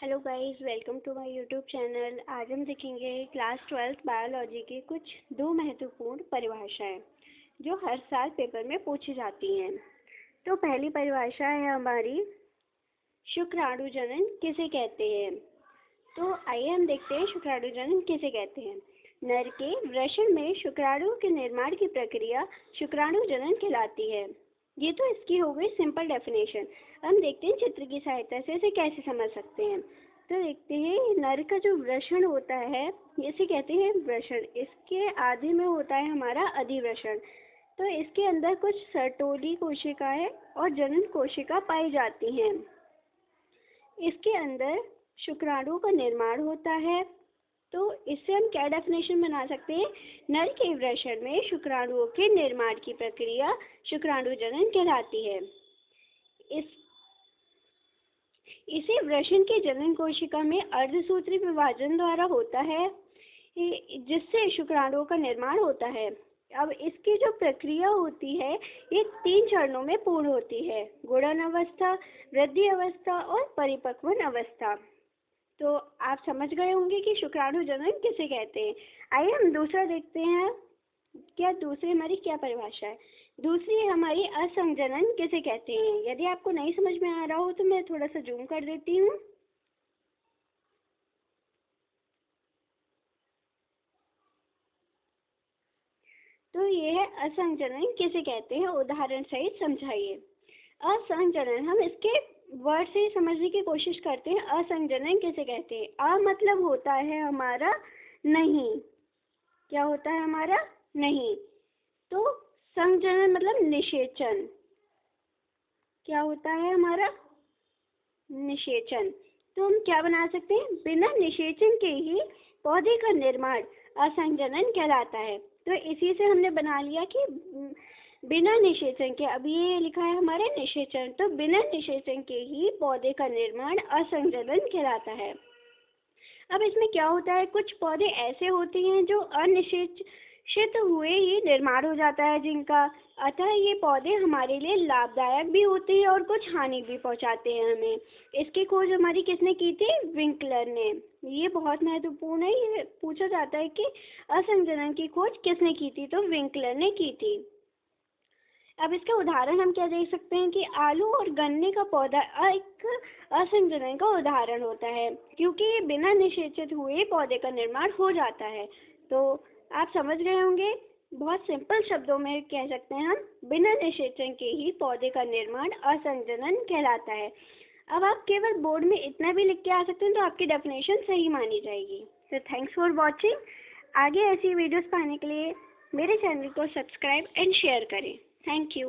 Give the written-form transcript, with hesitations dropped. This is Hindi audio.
Hello guys, welcome to my YouTube channel. आज हम सीखेंगे क्लास 12th बायोलॉजी की कुछ दो महत्वपूर्ण परिभाषाएं जो हर साल पेपर में पूछी जाती हैं। तो पहली परिभाषा है हमारी, शुक्राणु जनन किसे कहते हैं। तो आइए हम देखते हैं शुक्राणु जनन किसे कहते हैं। नर के वृषण में शुक्राणु के निर्माण की प्रक्रिया शुक्राणु जनन कहलाती है। ये तो इसकी हो गई सिंपल डेफिनेशन। हम देखते हैं चित्र की सहायता से इसे कैसे समझ सकते हैं। तो देखते हैं, नर का जो वृषण होता है इसे कहते हैं वृषण। इसके आधे में होता है हमारा अधिवृषण। तो इसके अंदर कुछ सर्टोली कोशिकाएं और जनन कोशिका पाई जाती हैं। इसके अंदर शुक्राणु का निर्माण होता है। तो इससे हम क्या डेफिनेशन बना सकते हैं, नर के वृषण में शुक्राणुओं के निर्माण की प्रक्रिया शुक्राणु जनन कहलाती है। इसे वृषण के जनन कोशिका में अर्धसूत्री विभाजन द्वारा होता है, जिससे शुक्राणुओं का निर्माण होता है। अब इसकी जो प्रक्रिया होती है ये 3 चरणों में पूर्ण होती है: गुणन अवस्था, वृद्धि अवस्था और परिपक्वन अवस्था। तो आप समझ गए होंगे कि शुक्राणु जनन किसे कहते हैं। आइए हम दूसरा देखते हैं। दूसरी हमारी क्या परिभाषा है। दूसरी हमारी असंजनन किसे कहते हैं। यदि आपको नहीं समझ में आ रहा हो तो मैं थोड़ा सा जूम कर देती हूँ। तो ये है असंजनन किसे कहते हैं, उदाहरण सहित समझाइए। असंजनन, हम इसके वर्ड से समझने की कोशिश करते हैं। असंजनन किसे कहते हैं। अ मतलब होता है हमारा नहीं। क्या होता है हमारा नहीं। तो संजनन मतलब निषेचन। क्या होता है हमारा निषेचन। तो हम क्या बना सकते हैं, बिना निषेचन के ही पौधे का निर्माण असंजनन कहलाता है। तो इसी से हमने बना लिया कि बिना निषेचन के, अभी ये लिखा है हमारे निषेचन, तो बिना निषेचन के ही पौधे का निर्माण असंजनन कहलाता है। अब इसमें क्या होता है, कुछ पौधे ऐसे होते हैं जो अनिषेचित हुए ही निर्माण हो जाता है जिनका, अतः ये पौधे हमारे लिए लाभदायक भी होते हैं और कुछ हानि भी पहुंचाते हैं हमें। इसकी खोज हमारी किसने की थी, विंकलर ने। ये बहुत महत्वपूर्ण है, ये पूछा जाता है कि असंजनन की खोज किसने की थी, तो विंकलर ने की थी। अब इसका उदाहरण हम क्या देख सकते हैं कि आलू और गन्ने का पौधा एक असंजनन का उदाहरण होता है, क्योंकि ये बिना निषेचित हुए पौधे का निर्माण हो जाता है। तो आप समझ गए होंगे, बहुत सिंपल शब्दों में कह सकते हैं हम, बिना निषेचन के ही पौधे का निर्माण असंजनन कहलाता है। अब आप केवल बोर्ड में इतना भी लिख के आ सकते हैं तो आपकी डेफिनेशन सही मानी जाएगी। तो थैंक्स फॉर वॉचिंग। आगे ऐसी वीडियोस पाने के लिए मेरे चैनल को सब्सक्राइब एंड शेयर करें। Thank you.